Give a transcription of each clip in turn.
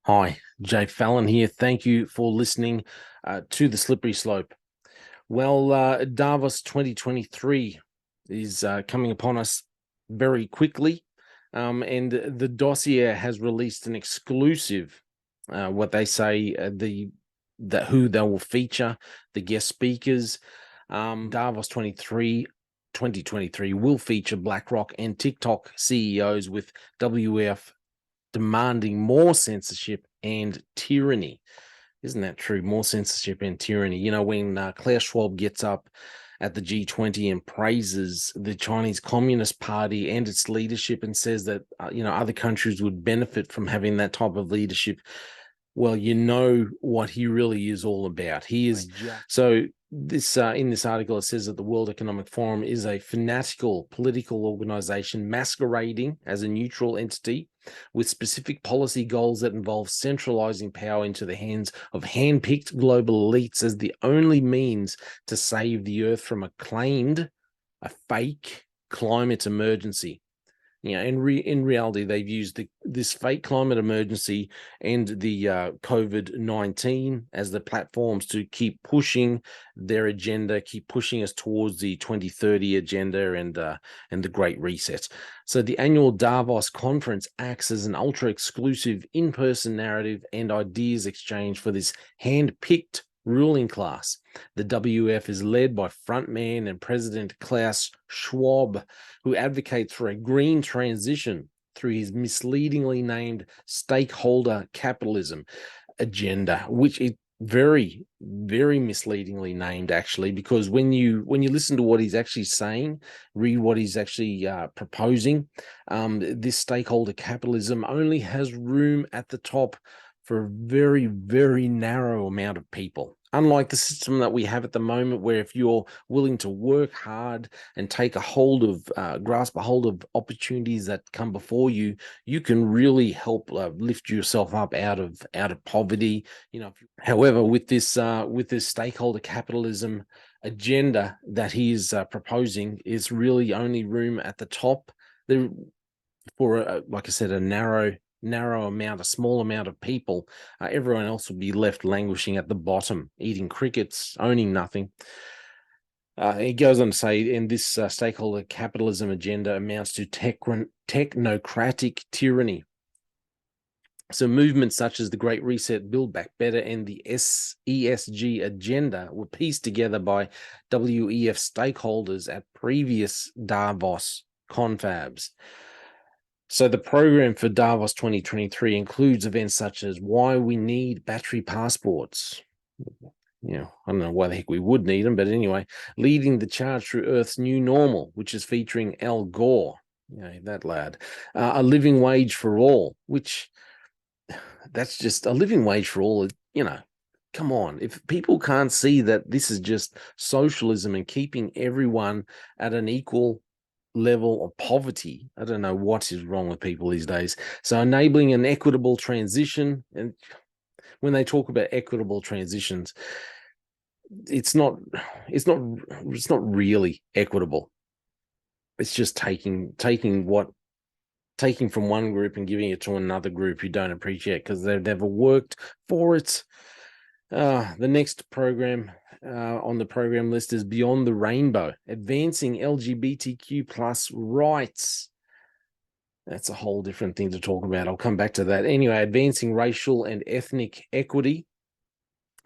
Hi, Jay Fallon here. Thank you for listening to The Slippery Slope. Well, Davos 2023 is coming upon us very quickly, and the dossier has released an exclusive, what they say, who they will feature, the guest speakers. Davos 2023 will feature BlackRock and TikTok CEOs, with WF demanding more censorship and tyranny. Isn't that true? More censorship and tyranny. You know, when Klaus Schwab gets up at the G20 and praises the Chinese Communist Party and its leadership and says that, other countries would benefit from having that type of leadership, well, you know what he really is all about. He is so this in this article, it says that the World Economic Forum is a fanatical political organization masquerading as a neutral entity with specific policy goals that involve centralizing power into the hands of hand-picked global elites as the only means to save the earth from a fake climate emergency. In reality, they've used this fake climate emergency and the COVID-19 as the platforms to keep pushing their agenda, keep pushing us towards the 2030 agenda and the Great Reset. So the annual Davos conference acts as an ultra-exclusive in-person narrative and ideas exchange for this hand-picked ruling class. The WF is led by frontman and President Klaus Schwab, who advocates for a green transition through his misleadingly named stakeholder capitalism agenda, which is very, very misleadingly named, actually, because when you listen to what he's actually saying, read what he's actually proposing, this stakeholder capitalism only has room at the top for a very, very narrow amount of people. Unlike the system that we have at the moment, where if you're willing to work hard and take grasp a hold of opportunities that come before you, you can really help lift yourself up out of poverty. However, with this stakeholder capitalism agenda that he is proposing, is really only room at the top there for, like I said, a a small amount of people. Everyone else would be left languishing at the bottom, eating crickets, owning nothing. He goes on to say, and this stakeholder capitalism agenda amounts to technocratic tyranny. So movements such as the Great Reset, Build Back Better, and the ESG Agenda were pieced together by WEF stakeholders at previous Davos confabs. So the program for Davos 2023 includes events such as why we need battery passports. I don't know why the heck we would need them, but anyway, leading the charge through Earth's new normal, which is featuring Al Gore, that lad, a living wage for all, which that's just a living wage for all. Come on, if people can't see that this is just socialism and keeping everyone at an equal level of poverty, I don't know what is wrong with people these days. So enabling an equitable transition, and when they talk about equitable transitions, it's not really equitable. It's just taking from one group and giving it to another group who don't appreciate because they've never worked for it. The next program on the program list is Beyond the Rainbow, advancing LGBTQ plus rights. That's a whole different thing to talk about. I'll come back to that. Anyway, advancing racial and ethnic equity,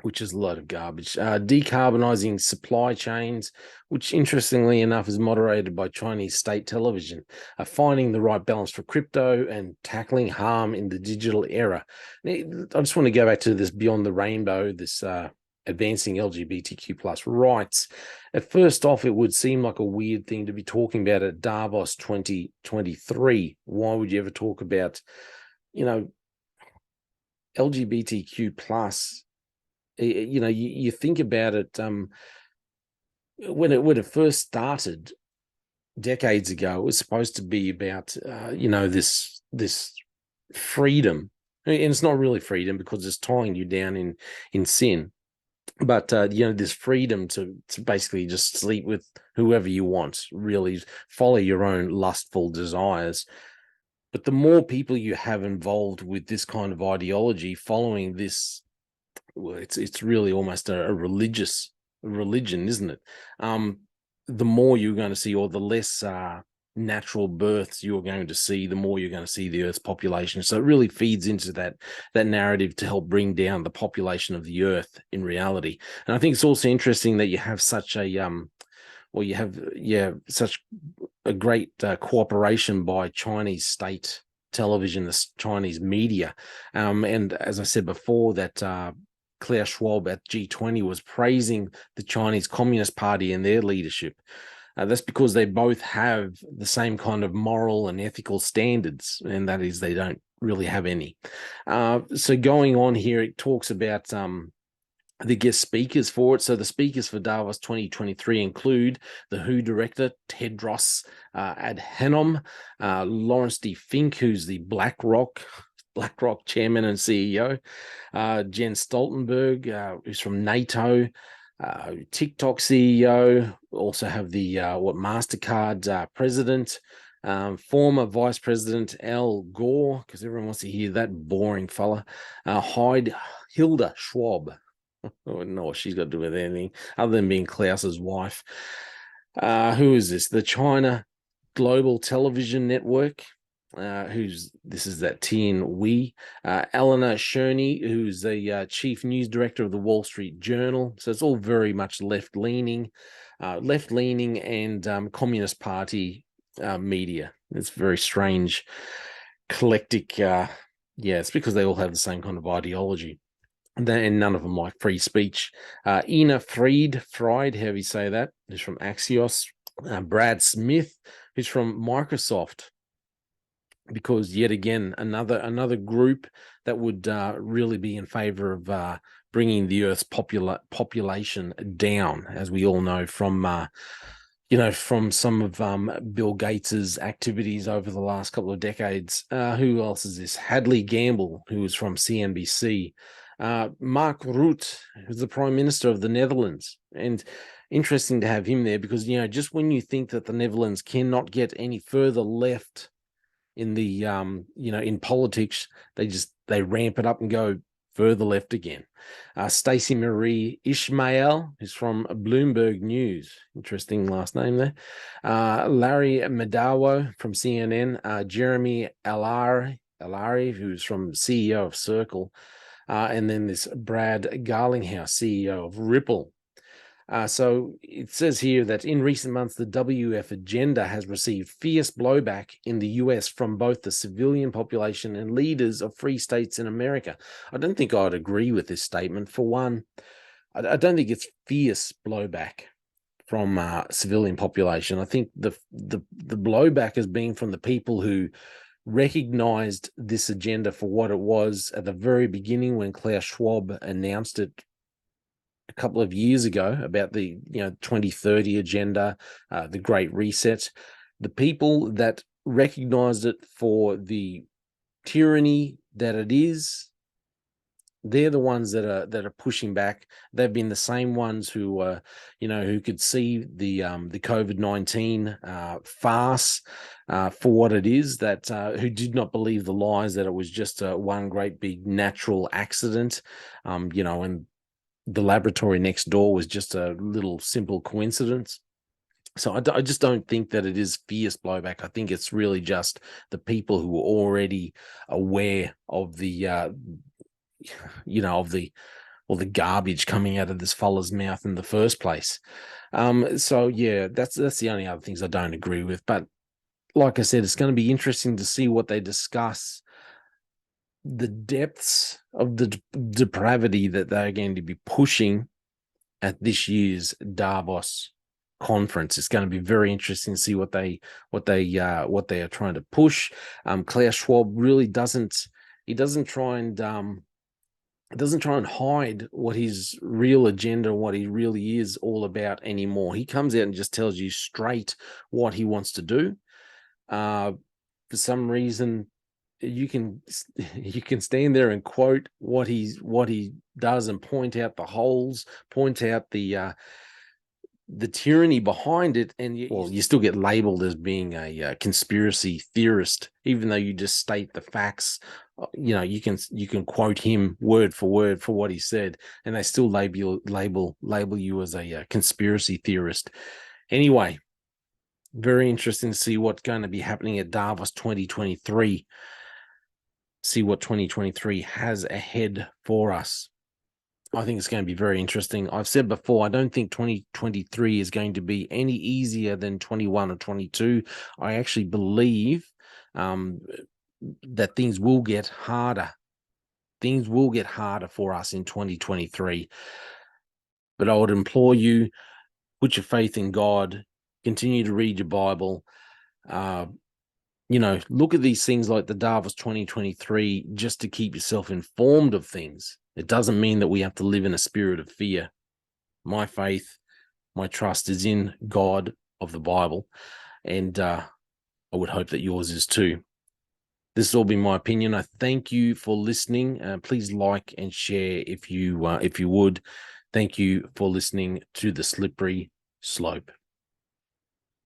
which is a lot of garbage. Decarbonizing supply chains, which interestingly enough is moderated by Chinese state television. Finding the right balance for crypto and tackling harm in the digital era. I just want to go back to this Beyond the Rainbow, this advancing LGBTQ plus rights. At first off, it would seem like a weird thing to be talking about at Davos 2023. Why would you ever talk about, LGBTQ plus? You think about it, when it first started decades ago, it was supposed to be about this freedom, and it's not really freedom because it's tying you down in sin, but this freedom to basically just sleep with whoever you want, really follow your own lustful desires. But the more people you have involved with this kind of ideology, following this, well, it's really almost a religion, isn't it? The more you're going to see, or the less natural births you're going to see, the more you're going to see the Earth's population. So it really feeds into that narrative to help bring down the population of the Earth in reality. And I think it's also interesting that you have such a such a great cooperation by Chinese state television, the Chinese media, and as I said before, that Klaus Schwab at G20 was praising the Chinese Communist Party and their leadership. That's because they both have the same kind of moral and ethical standards, and that is they don't really have any. So going on here, it talks about the guest speakers for it. So the speakers for Davos 2023 include the WHO director, Tedros Adhanom, Lawrence D. Fink, who's the BlackRock chairman and CEO, Jens Stoltenberg, who's from NATO, TikTok CEO, also have the MasterCard president, former Vice President Al Gore, because everyone wants to hear that boring fella, Hilda Schwab. I don't know what she's got to do with anything other than being Klaus's wife. Who is this? The China Global Television Network. This is that Tien Wei. Eleanor Sherney, who's the chief news director of the Wall Street Journal. So it's all very much left-leaning and Communist Party media. It's very strange, eclectic. It's because they all have the same kind of ideology. And none of them like free speech. Ina Fried, however you say that, who's from Axios. Brad Smith, who's from Microsoft, because yet again, another group that would really be in favor of bringing the Earth's population down, as we all know from from some of Bill Gates's activities over the last couple of decades. Who else is this? Hadley Gamble, who is from CNBC. Mark Rutte, who's the Prime Minister of the Netherlands. And interesting to have him there because, just when you think that the Netherlands cannot get any further left in the, in politics, they ramp it up and go further left again. Stacey Marie Ishmael, who's from Bloomberg News. Interesting last name there. Larry Madawo from CNN. Jeremy Alari, who's from CEO of Circle. And then this Brad Garlinghouse, CEO of Ripple. So it says here that in recent months, the WF agenda has received fierce blowback in the US from both the civilian population and leaders of free states in America. I don't think I'd agree with this statement. For one, I don't think it's fierce blowback from civilian population. I think the blowback has been from the people who recognized this agenda for what it was at the very beginning when Klaus Schwab announced it a couple of years ago about the 2030 agenda, the Great Reset. The people that recognized it for the tyranny that it is, they're the ones that are pushing back. They've been the same ones who who could see the COVID-19 farce for what it is, that who did not believe the lies that it was just one great big natural accident, and the laboratory next door was just a little simple coincidence. So I just don't think that it is fierce blowback. I think it's really just the people who were already aware of the the garbage coming out of this fella's mouth in the first place. So yeah, that's the only other things I don't agree with. But like I said, it's going to be interesting to see what they discuss, the depths of the depravity that they're going to be pushing at this year's Davos conference. It's going to be very interesting to see what they are trying to push. Klaus Schwab really doesn't try and hide what his real agenda, what he really is all about anymore. He comes out and just tells you straight what he wants to do. For some reason, you can stand there and quote what he does and point out the holes, point out the the tyranny behind it, and you still get labeled as being a conspiracy theorist, even though you just state the facts. You can quote him word for word for what he said, and they still label you as a conspiracy theorist. Anyway, very interesting to see what's going to be happening at Davos 2023. See what 2023 has ahead for us. I think it's going to be very interesting. I've said before, I don't think 2023 is going to be any easier than 21 or 22. I actually believe that things will get harder. Things will get harder for us in 2023. But I would implore you, put your faith in God, continue to read your Bible. Look at these things like the Davos 2023 just to keep yourself informed of things. It doesn't mean that we have to live in a spirit of fear. My faith, my trust is in God of the Bible, and I would hope that yours is too. This has all been my opinion. I thank you for listening. Please like and share if you would. Thank you for listening to The Slippery Slope.